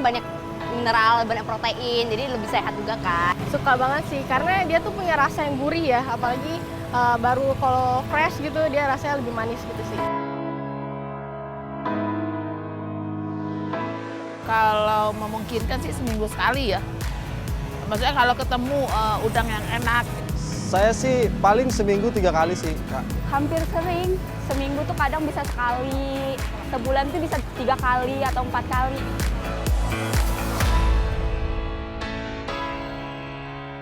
banyak mineral, banyak protein, jadi lebih sehat juga kan. Suka banget sih, karena dia tuh punya rasa yang gurih ya, apalagi baru kalau fresh gitu dia rasanya lebih manis gitu sih. Kalau memungkinkan sih seminggu sekali ya. Maksudnya kalau ketemu udang yang enak. Saya sih paling seminggu 3 kali sih, Kak. Hampir sering, seminggu tuh kadang bisa sekali, sebulan tuh bisa 3 kali atau 4 kali.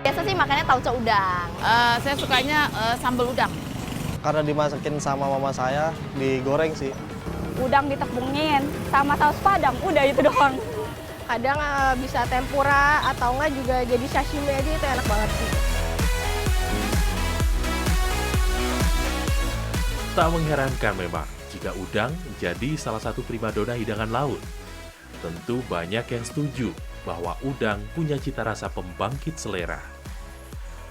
Biasa sih makannya tauco udang. Saya sukanya sambal udang. Karena dimasakin sama mama saya, digoreng sih. Udang ditepungin sama saus padang, udah itu doang. Kadang bisa tempura atau enggak juga jadi sashimi aja, itu enak banget sih. Tak mengherankan memang jika udang jadi salah satu primadona hidangan laut. Tentu banyak yang setuju bahwa udang punya cita rasa pembangkit selera.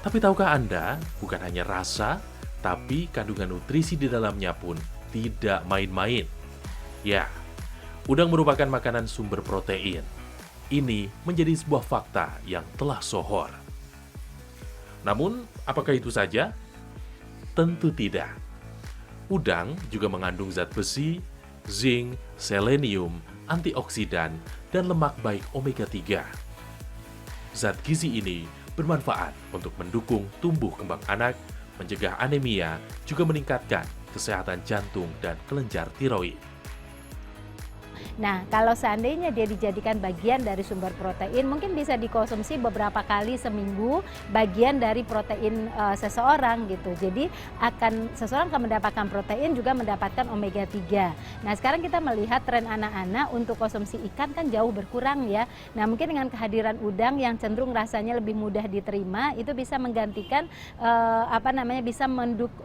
Tapi tahukah Anda, bukan hanya rasa, tapi kandungan nutrisi di dalamnya pun tidak main-main. Ya, udang merupakan makanan sumber protein. Ini menjadi sebuah fakta yang telah sohor. Namun, apakah itu saja? Tentu tidak. Udang juga mengandung zat besi, zinc, selenium, antioksidan, dan lemak baik omega 3. Zat gizi ini bermanfaat untuk mendukung tumbuh kembang anak, mencegah anemia, juga meningkatkan kesehatan jantung dan kelenjar tiroid. Nah, kalau seandainya dia dijadikan bagian dari sumber protein, mungkin bisa dikonsumsi beberapa kali seminggu bagian dari protein seseorang gitu. Jadi seseorang akan mendapatkan protein juga mendapatkan omega 3. Nah, sekarang kita melihat tren anak-anak untuk konsumsi ikan kan jauh berkurang ya. Nah, mungkin dengan kehadiran udang yang cenderung rasanya lebih mudah diterima, itu bisa menggantikan bisa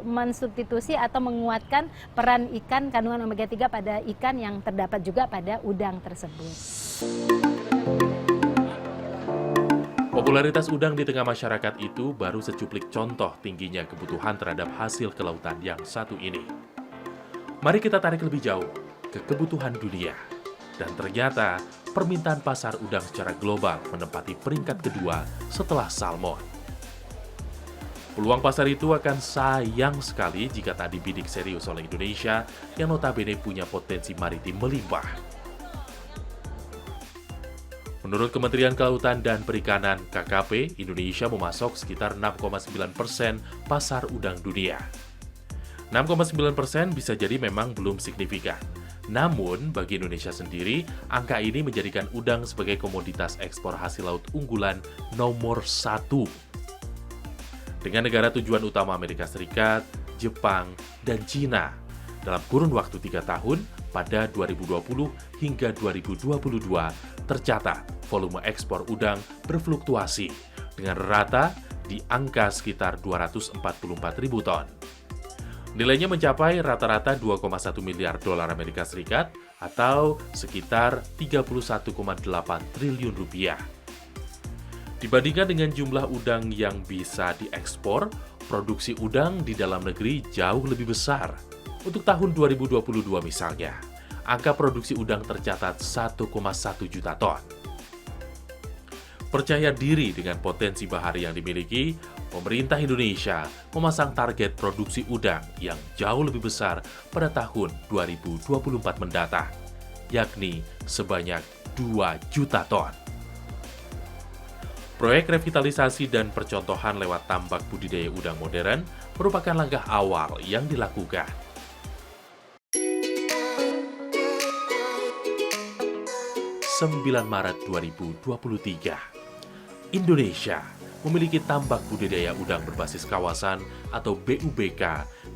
mensubstitusi atau menguatkan peran ikan kandungan omega 3 pada ikan yang terdapat juga pada udang tersebut. Popularitas udang di tengah masyarakat itu baru secuplik contoh tingginya kebutuhan terhadap hasil kelautan yang satu ini. Mari kita tarik lebih jauh ke kebutuhan dunia. Dan ternyata permintaan pasar udang secara global menempati peringkat kedua setelah salmon. Peluang pasar itu akan sayang sekali jika tak dibidik serius oleh Indonesia yang notabene punya potensi maritim melimpah. Menurut Kementerian Kelautan dan Perikanan (KKP), Indonesia memasok sekitar 6,9% pasar udang dunia. 6,9% bisa jadi memang belum signifikan. Namun, bagi Indonesia sendiri, angka ini menjadikan udang sebagai komoditas ekspor hasil laut unggulan nomor 1. Dengan negara tujuan utama Amerika Serikat, Jepang, dan Cina. Dalam kurun waktu 3 tahun, pada 2020 hingga 2022, tercatat volume ekspor udang berfluktuasi dengan rata di angka sekitar 244.000 ton. Nilainya mencapai rata-rata 2,1 miliar dolar Amerika Serikat atau sekitar 31,8 triliun rupiah. Dibandingkan dengan jumlah udang yang bisa diekspor, produksi udang di dalam negeri jauh lebih besar. Untuk tahun 2022 misalnya, angka produksi udang tercatat 1,1 juta ton. Percaya diri dengan potensi bahari yang dimiliki, pemerintah Indonesia memasang target produksi udang yang jauh lebih besar pada tahun 2024 mendatang, yakni sebanyak 2 juta ton. Proyek revitalisasi dan percontohan lewat tambak budidaya udang modern merupakan langkah awal yang dilakukan. 9 Maret 2023, Indonesia memiliki tambak budidaya udang berbasis kawasan atau BUBK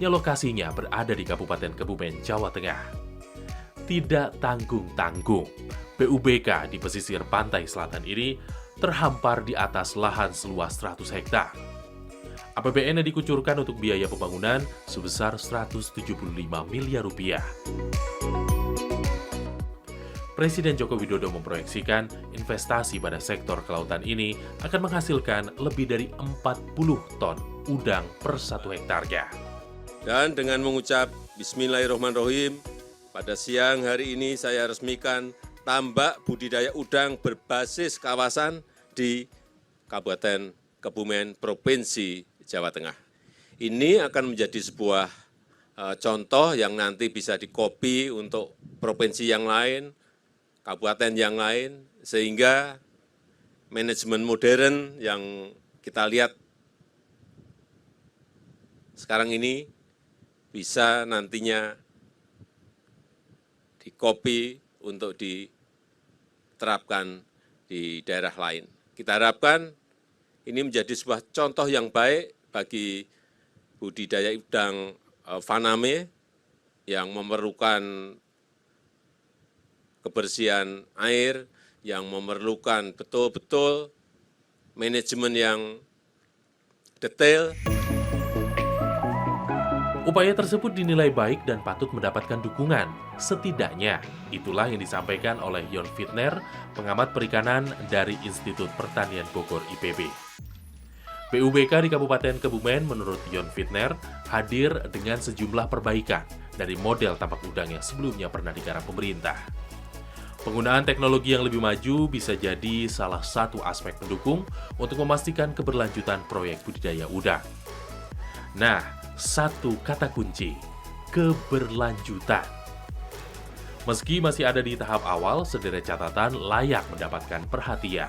yang lokasinya berada di Kabupaten Kebumen, Jawa Tengah. Tidak tanggung-tanggung, BUBK di pesisir pantai selatan ini terhampar di atas lahan seluas 100 hektar. APBN yang dikucurkan untuk biaya pembangunan sebesar 175 miliar rupiah. Presiden Joko Widodo memproyeksikan investasi pada sektor kelautan ini akan menghasilkan lebih dari 40 ton udang per 1 hektarnya. Dan dengan mengucap Bismillahirrahmanirrahim, pada siang hari ini saya resmikan tambak budidaya udang berbasis kawasan di Kabupaten Kebumen, Provinsi Jawa Tengah. Ini akan menjadi sebuah contoh yang nanti bisa dikopi untuk provinsi yang lain, kabupaten yang lain, sehingga manajemen modern yang kita lihat sekarang ini bisa nantinya dikopi untuk diterapkan di daerah lain. Kita harapkan ini menjadi sebuah contoh yang baik bagi budidaya udang faname yang memerlukan kebersihan air, yang memerlukan betul-betul manajemen yang detail. Upaya tersebut dinilai baik dan patut mendapatkan dukungan. Setidaknya, itulah yang disampaikan oleh Yon Fitner, pengamat perikanan dari Institut Pertanian Bogor IPB. BUBK di Kabupaten Kebumen menurut Yon Fitner hadir dengan sejumlah perbaikan dari model tambak udang yang sebelumnya pernah digarap pemerintah. Penggunaan teknologi yang lebih maju bisa jadi salah satu aspek pendukung untuk memastikan keberlanjutan proyek budidaya udang. Nah, satu kata kunci, keberlanjutan. Meski masih ada di tahap awal, sederet catatan layak mendapatkan perhatian.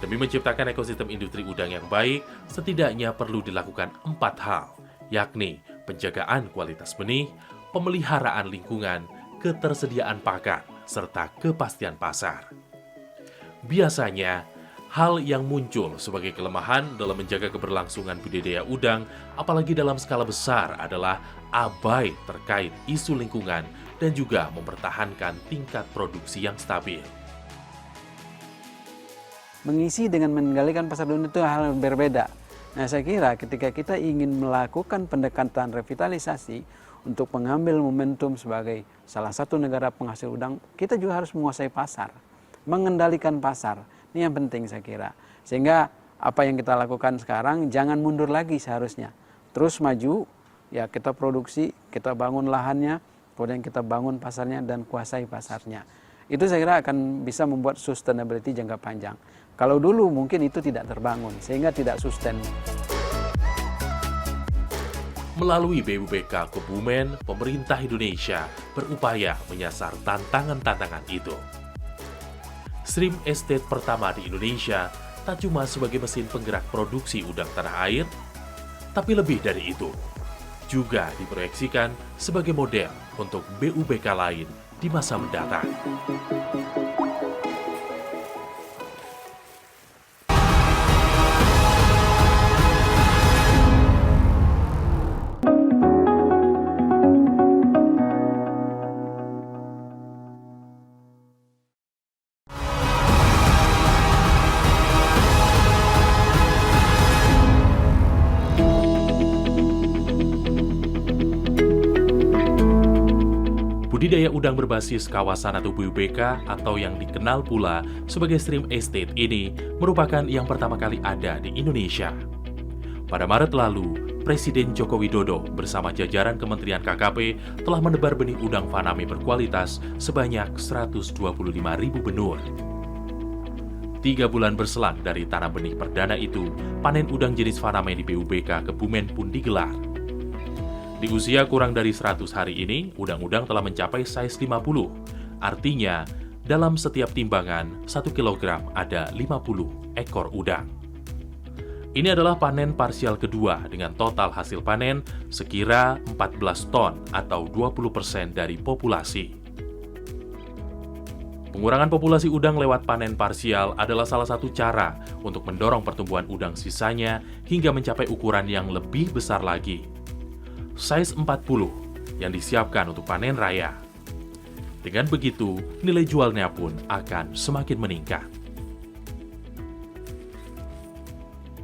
Demi menciptakan ekosistem industri udang yang baik, setidaknya perlu dilakukan 4 hal, yakni penjagaan kualitas benih, pemeliharaan lingkungan, ketersediaan pakan, serta kepastian pasar. Biasanya, hal yang muncul sebagai kelemahan dalam menjaga keberlangsungan budidaya udang, apalagi dalam skala besar, adalah abai terkait isu lingkungan dan juga mempertahankan tingkat produksi yang stabil. Mengisi dengan mengendalikan pasar dunia itu hal yang berbeda. Nah, saya kira ketika kita ingin melakukan pendekatan revitalisasi untuk mengambil momentum sebagai salah satu negara penghasil udang, kita juga harus menguasai pasar, mengendalikan pasar. Ini yang penting saya kira. Sehingga apa yang kita lakukan sekarang jangan mundur lagi seharusnya. Terus maju, ya kita produksi, kita bangun lahannya, kemudian kita bangun pasarnya dan kuasai pasarnya. Itu saya kira akan bisa membuat sustainability jangka panjang. Kalau dulu mungkin itu tidak terbangun, sehingga tidak sustain. Melalui BUBK Kebumen, pemerintah Indonesia berupaya menyasar tantangan-tantangan itu. Shrimp Estate pertama di Indonesia tak cuma sebagai mesin penggerak produksi udang tanah air, tapi lebih dari itu, juga diproyeksikan sebagai model untuk BUBK lain di masa mendatang. Budidaya udang berbasis kawasan atau BUBK atau yang dikenal pula sebagai Shrimp Estate ini merupakan yang pertama kali ada di Indonesia. Pada Maret lalu, Presiden Joko Widodo bersama jajaran Kementerian KKP telah menebar benih udang faname berkualitas sebanyak 125.000 benur. 3 bulan berselang dari tanam benih perdana itu, panen udang jenis faname di BUBK Kebumen pun digelar. Di usia kurang dari 100 hari ini, udang-udang telah mencapai size 50. Artinya, dalam setiap timbangan, 1 kilogram ada 50 ekor udang. Ini adalah panen parsial kedua dengan total hasil panen sekira 14 ton atau 20% dari populasi. Pengurangan populasi udang lewat panen parsial adalah salah satu cara untuk mendorong pertumbuhan udang sisanya hingga mencapai ukuran yang lebih besar lagi. Size 40 yang disiapkan untuk panen raya. Dengan begitu, nilai jualnya pun akan semakin meningkat.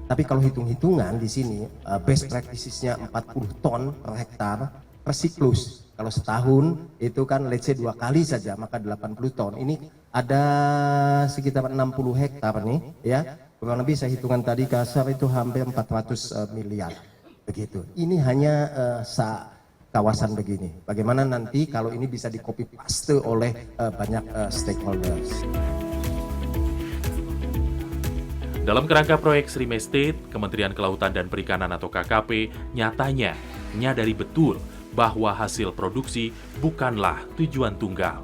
Tapi kalau hitung-hitungan di sini, best practices-nya 40 ton per hektar per siklus. Kalau setahun itu kan let's say 2 kali saja, maka 80 ton. Ini ada sekitar 60 hektar nih, ya. Kurang lebih saya hitungan tadi kasar itu hampir 400 miliar. Begitu. Ini hanya kawasan begini. Bagaimana nanti kalau ini bisa di copy paste oleh banyak stakeholders. Dalam kerangka proyek Srime State, Kementerian Kelautan dan Perikanan atau KKP nyatanya menyadari betul bahwa hasil produksi bukanlah tujuan tunggal.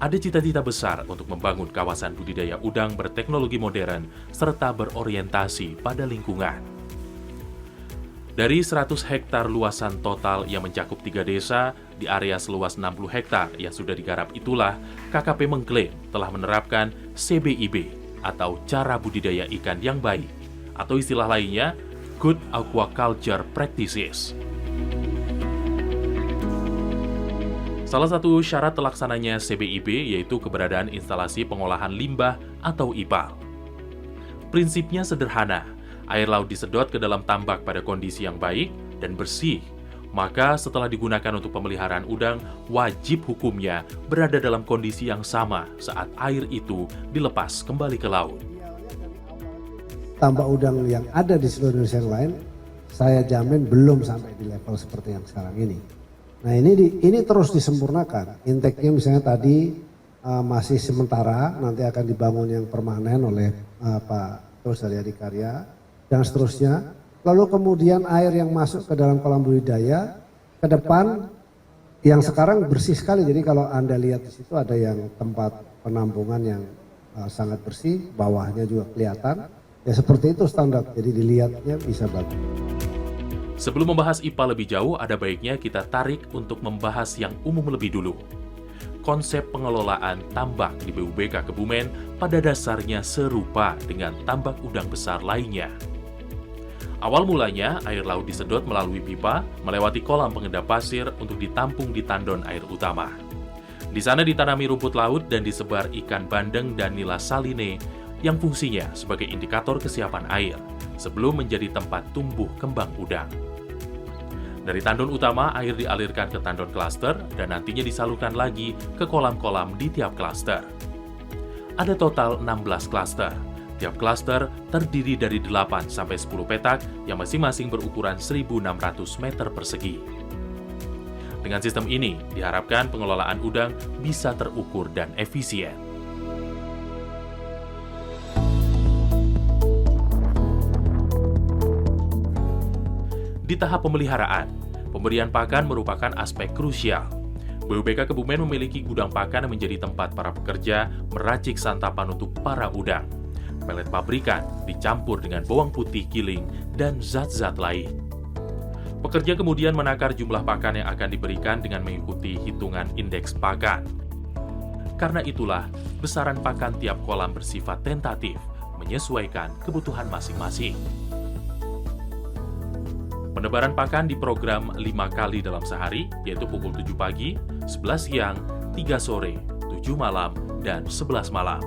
Ada cita-cita besar untuk membangun kawasan budidaya udang berteknologi modern serta berorientasi pada lingkungan. Dari 100 hektar luasan total yang mencakup 3 desa di area seluas 60 hektar yang sudah digarap itulah, KKP mengklaim telah menerapkan CBIB atau cara budidaya ikan yang baik, atau istilah lainnya, Good Aquaculture Practices. Salah satu syarat terlaksananya CBIB yaitu keberadaan instalasi pengolahan limbah atau IPAL. Prinsipnya sederhana, air laut disedot ke dalam tambak pada kondisi yang baik dan bersih. Maka setelah digunakan untuk pemeliharaan udang, wajib hukumnya berada dalam kondisi yang sama saat air itu dilepas kembali ke laut. Tambak udang yang ada di seluruh Indonesia yang lain, saya jamin belum sampai di level seperti yang sekarang ini. Nah ini terus disempurnakan. Intake-nya misalnya tadi masih sementara, nanti akan dibangun yang permanen oleh Pak Tulus dari Adikarya dan seterusnya. Lalu kemudian air yang masuk ke dalam kolam budidaya ke depan yang sekarang bersih sekali. Jadi kalau Anda lihat di situ ada yang tempat penampungan yang sangat bersih, bawahnya juga kelihatan. Ya seperti itu standar. Jadi dilihatnya bisa bagus. Sebelum membahas IPA lebih jauh, ada baiknya kita tarik untuk membahas yang umum lebih dulu. Konsep pengelolaan tambak di BUBK Kebumen pada dasarnya serupa dengan tambak udang besar lainnya. Awal mulanya, air laut disedot melalui pipa, melewati kolam pengendap pasir untuk ditampung di tandon air utama. Di sana ditanami rumput laut dan disebar ikan bandeng dan nila saline yang fungsinya sebagai indikator kesiapan air sebelum menjadi tempat tumbuh kembang udang. Dari tandon utama, air dialirkan ke tandon klaster dan nantinya disalurkan lagi ke kolam-kolam di tiap klaster. Ada total 16 klaster. Tiap klaster terdiri dari 8 sampai 10 petak yang masing-masing berukuran 1.600 meter persegi. Dengan sistem ini, diharapkan pengelolaan udang bisa terukur dan efisien. Di tahap pemeliharaan, pemberian pakan merupakan aspek krusial. BUBK Kebumen memiliki gudang pakan yang menjadi tempat para pekerja meracik santapan untuk para udang. Pelet pabrikan dicampur dengan bawang putih giling dan zat-zat lain. Pekerja kemudian menakar jumlah pakan yang akan diberikan dengan mengikuti hitungan indeks pakan. Karena itulah, besaran pakan tiap kolam bersifat tentatif, menyesuaikan kebutuhan masing-masing. Penebaran pakan diprogram 5 kali dalam sehari, yaitu pukul 7 pagi, 11 siang, 3 sore, 7 malam, dan 11 malam.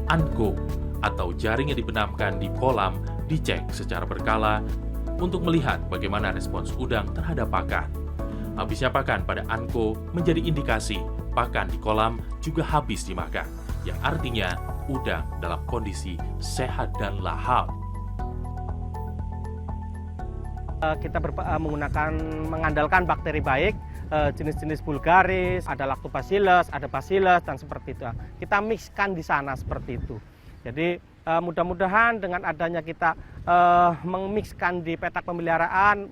Anko atau jaring yang dibenamkan di kolam dicek secara berkala untuk melihat bagaimana respons udang terhadap pakan. Habisnya pakan pada Anko menjadi indikasi pakan di kolam juga habis dimakan, yang artinya udang dalam kondisi sehat dan lahap. Kita mengandalkan bakteri baik, jenis-jenis vulgaris, ada lactobacillus, ada bacillus, dan seperti itu. Kita mixkan di sana seperti itu. Jadi mudah-mudahan dengan adanya kita memixkan di petak pemeliharaan,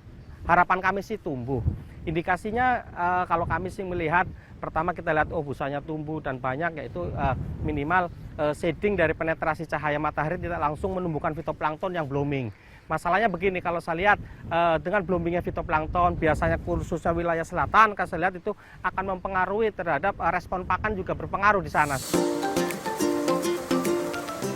harapan kami sih tumbuh. Indikasinya kalau kami sih melihat, pertama kita lihat busanya tumbuh dan banyak, yaitu minimal shading dari penetrasi cahaya matahari tidak langsung menumbuhkan fitoplankton yang blooming. Masalahnya begini, kalau saya lihat dengan bloomingnya fitoplankton, biasanya khususnya wilayah selatan, kan saya lihat itu akan mempengaruhi terhadap respon pakan juga berpengaruh di sana.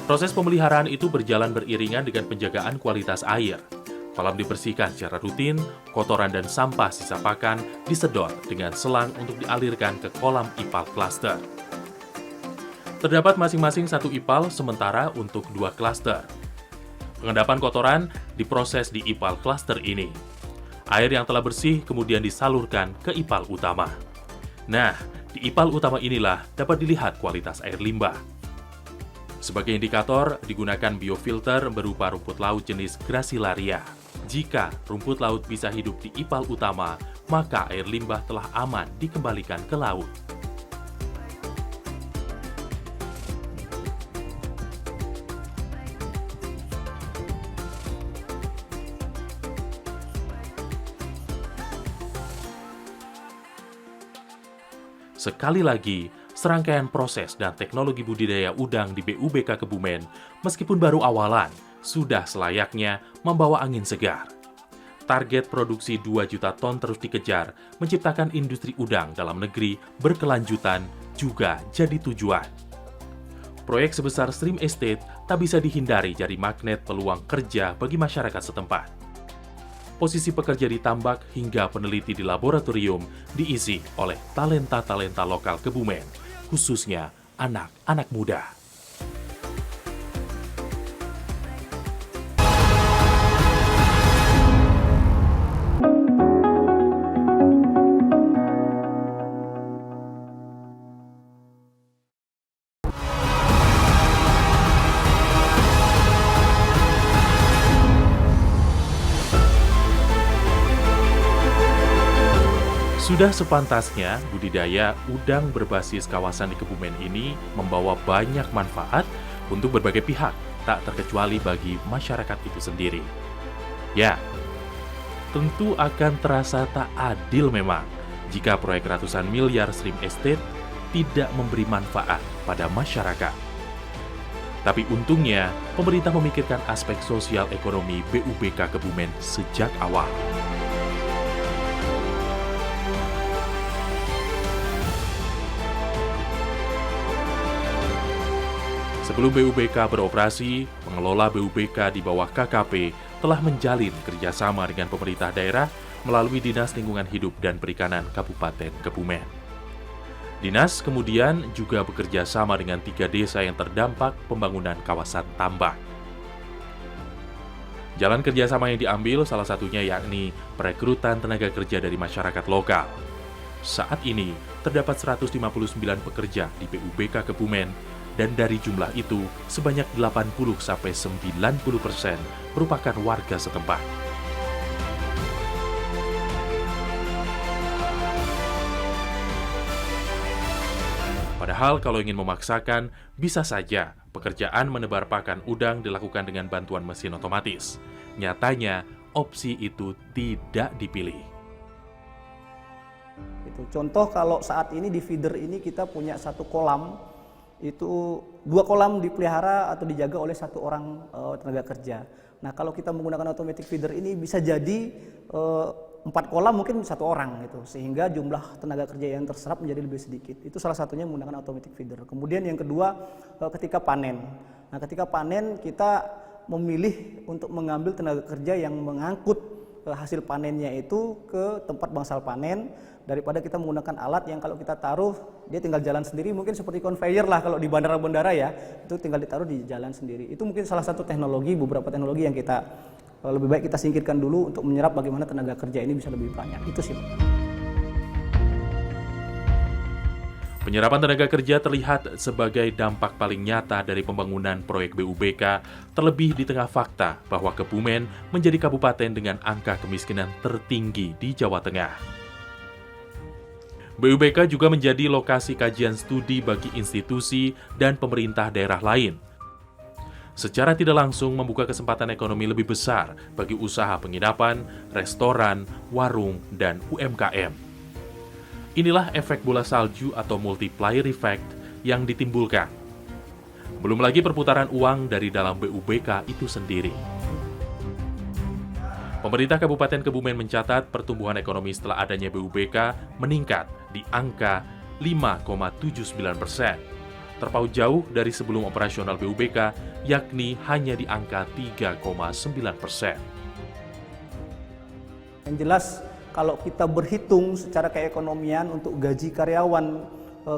Proses pemeliharaan itu berjalan beriringan dengan penjagaan kualitas air. Kolam dibersihkan secara rutin, kotoran dan sampah sisa pakan disedot dengan selang untuk dialirkan ke kolam IPAL cluster. Terdapat masing-masing 1 IPAL sementara untuk 2 cluster. Pengendapan kotoran diproses di IPAL cluster ini. Air yang telah bersih kemudian disalurkan ke IPAL utama. Nah, di IPAL utama inilah dapat dilihat kualitas air limbah. Sebagai indikator, digunakan biofilter berupa rumput laut jenis Gracilaria. Jika rumput laut bisa hidup di ipal utama, maka air limbah telah aman dikembalikan ke laut. Sekali lagi, serangkaian proses dan teknologi budidaya udang di BUBK Kebumen, meskipun baru awalan, sudah selayaknya membawa angin segar. Target produksi 2 juta ton terus dikejar, menciptakan industri udang dalam negeri berkelanjutan juga jadi tujuan. Proyek sebesar Stream Estate tak bisa dihindari jadi magnet peluang kerja bagi masyarakat setempat. Posisi pekerja di tambak hingga peneliti di laboratorium diisi oleh talenta-talenta lokal Kebumen, khususnya anak-anak muda. Sudah sepantasnya budidaya udang berbasis kawasan di Kebumen ini membawa banyak manfaat untuk berbagai pihak, tak terkecuali bagi masyarakat itu sendiri. Ya, tentu akan terasa tak adil memang jika proyek ratusan miliar Stream Estate tidak memberi manfaat pada masyarakat. Tapi untungnya, pemerintah memikirkan aspek sosial ekonomi BUBK Kebumen sejak awal. Sebelum BUBK beroperasi, pengelola BUBK di bawah KKP telah menjalin kerjasama dengan pemerintah daerah melalui Dinas Lingkungan Hidup dan Perikanan Kabupaten Kebumen. Dinas kemudian juga bekerja sama dengan 3 desa yang terdampak pembangunan kawasan tambak. Jalan kerjasama yang diambil salah satunya yakni perekrutan tenaga kerja dari masyarakat lokal. Saat ini terdapat 159 pekerja di BUBK Kebumen, dan dari jumlah itu, sebanyak 80-90% merupakan warga setempat. Padahal kalau ingin memaksakan, bisa saja pekerjaan menebar pakan udang dilakukan dengan bantuan mesin otomatis. Nyatanya, opsi itu tidak dipilih. Contoh kalau saat ini di feeder ini kita punya 1 kolam, itu 2 kolam dipelihara atau dijaga oleh 1 orang tenaga kerja. Nah, kalau kita menggunakan automatic feeder ini bisa jadi 4 kolam mungkin 1 orang gitu, sehingga jumlah tenaga kerja yang terserap menjadi lebih sedikit. Itu salah satunya menggunakan automatic feeder. Kemudian yang kedua, ketika panen. Nah, ketika panen kita memilih untuk mengambil tenaga kerja yang mengangkut hasil panennya itu ke tempat bangsal panen, daripada kita menggunakan alat yang kalau kita taruh dia tinggal jalan sendiri, mungkin seperti conveyor lah kalau di bandara-bandara ya, itu tinggal ditaruh di jalan sendiri. Itu mungkin salah satu teknologi, beberapa teknologi yang kita lebih baik kita singkirkan dulu untuk menyerap bagaimana tenaga kerja ini bisa lebih banyak. Itu sih. Penyerapan tenaga kerja terlihat sebagai dampak paling nyata dari pembangunan proyek BUBK, terlebih di tengah fakta bahwa Kebumen menjadi kabupaten dengan angka kemiskinan tertinggi di Jawa Tengah. BUBK juga menjadi lokasi kajian studi bagi institusi dan pemerintah daerah lain. Secara tidak langsung membuka kesempatan ekonomi lebih besar bagi usaha penginapan, restoran, warung, dan UMKM. Inilah efek bola salju atau multiplier effect yang ditimbulkan. Belum lagi perputaran uang dari dalam BUBK itu sendiri. Pemerintah Kabupaten Kebumen mencatat pertumbuhan ekonomi setelah adanya BUBK meningkat di angka 5,79%. Terpaut jauh dari sebelum operasional BUBK, yakni hanya di angka 3,9%. Yang jelas, kalau kita berhitung secara keekonomian untuk gaji karyawan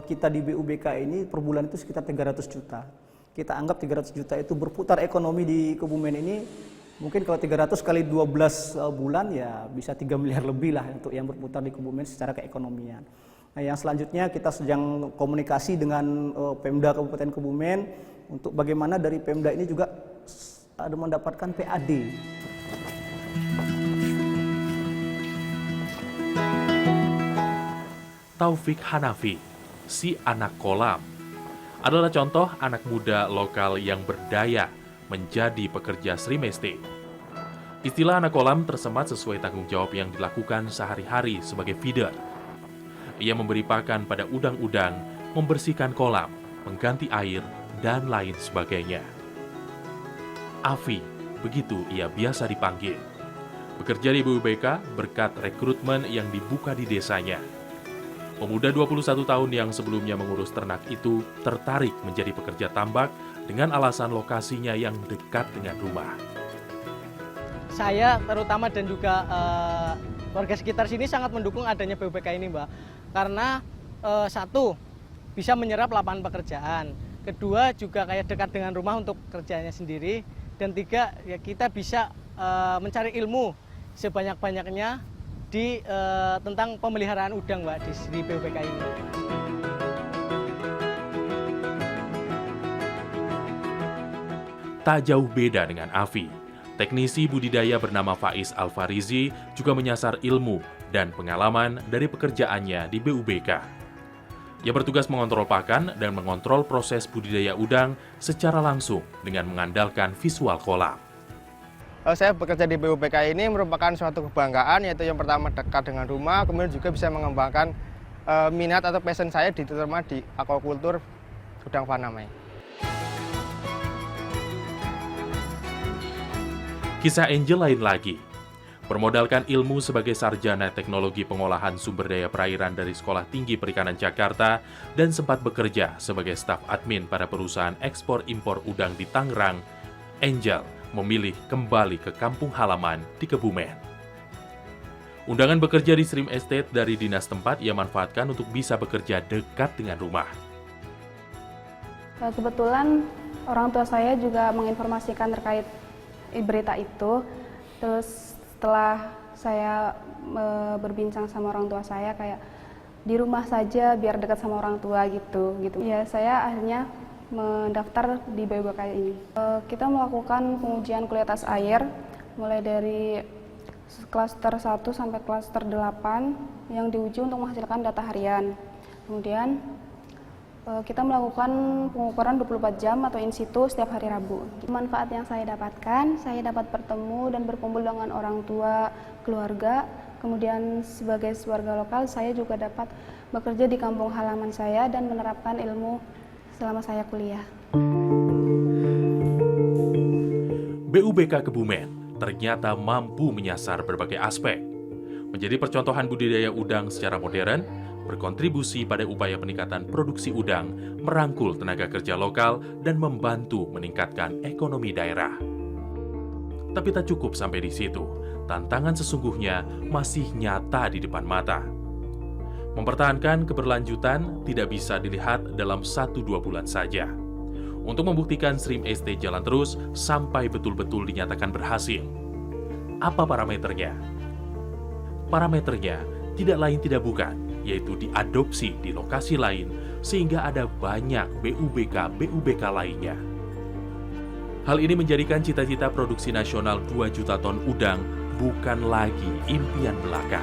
kita di BUBK ini per bulan itu sekitar 300 juta. Kita anggap 300 juta itu berputar ekonomi di Kebumen ini. Mungkin kalau 300 kali 12 bulan ya bisa 3 miliar lebih lah untuk yang berputar di Kebumen secara keekonomian. Nah, yang selanjutnya kita sedang komunikasi dengan Pemda Kabupaten Kebumen untuk bagaimana dari Pemda ini juga ada mendapatkan PAD. Taufik Hanafi, si anak kolam, adalah contoh anak muda lokal yang berdaya menjadi pekerja Srimesti. Istilah anak kolam tersemat sesuai tanggung jawab yang dilakukan sehari-hari sebagai feeder. Ia memberi pakan pada udang-udang, membersihkan kolam, mengganti air, dan lain sebagainya. Afi, begitu ia biasa dipanggil. Bekerja di BUBK berkat rekrutmen yang dibuka di desanya. Pemuda 21 tahun yang sebelumnya mengurus ternak itu tertarik menjadi pekerja tambak dengan alasan lokasinya yang dekat dengan rumah. Saya terutama dan juga warga sekitar sini sangat mendukung adanya BUBK ini, Mbak. Karena satu, bisa menyerap lapangan pekerjaan. Kedua, juga kayak dekat dengan rumah untuk kerjanya sendiri. Dan tiga, ya kita bisa mencari ilmu sebanyak-banyaknya di tentang pemeliharaan udang, Mbak, di BUBK ini. Tak jauh beda dengan Afi, teknisi budidaya bernama Faiz Alfarizi juga menyasar ilmu dan pengalaman dari pekerjaannya di BUBK. Ia bertugas mengontrol pakan dan mengontrol proses budidaya udang secara langsung dengan mengandalkan visual kolam. Saya bekerja di BUBK ini merupakan suatu kebanggaan, yaitu yang pertama dekat dengan rumah, kemudian juga bisa mengembangkan minat atau passion saya terutama di aquaculture udang faname. Kisah Angel lain lagi. Bermodalkan ilmu sebagai sarjana teknologi pengolahan sumber daya perairan dari Sekolah Tinggi Perikanan Jakarta dan sempat bekerja sebagai staf admin pada perusahaan ekspor-impor udang di Tangerang, Angel memilih kembali ke kampung halaman di Kebumen. Undangan bekerja di Shrimp Estate dari dinas tempat ia manfaatkan untuk bisa bekerja dekat dengan rumah. Kebetulan orang tua saya juga menginformasikan terkait berita itu. Terus setelah saya berbincang sama orang tua saya, kayak di rumah saja biar dekat sama orang tua gitu. Ya, saya akhirnya mendaftar di BUBK ini. Kita melakukan pengujian kualitas air mulai dari klaster 1 sampai klaster 8 yang diuji untuk menghasilkan data harian. Kemudian kita melakukan pengukuran 24 jam atau in situ setiap hari Rabu. Manfaat yang saya dapatkan, saya dapat bertemu dan berkumpul dengan orang tua, keluarga. Kemudian sebagai warga lokal, saya juga dapat bekerja di kampung halaman saya dan menerapkan ilmu selama saya kuliah. BUBK Kebumen ternyata mampu menyasar berbagai aspek, menjadi percontohan budidaya udang secara modern, berkontribusi pada upaya peningkatan produksi udang, merangkul tenaga kerja lokal, dan membantu meningkatkan ekonomi daerah. Tapi tak cukup sampai di situ, tantangan sesungguhnya masih nyata di depan mata. Mempertahankan keberlanjutan tidak bisa dilihat dalam 1-2 bulan saja. Untuk membuktikan Shrimp Estate jalan terus sampai betul-betul dinyatakan berhasil. Apa parameternya? Parameternya tidak lain tidak bukan, yaitu diadopsi di lokasi lain sehingga ada banyak BUBK lainnya. Hal ini menjadikan cita-cita produksi nasional 2 juta ton udang bukan lagi impian belaka.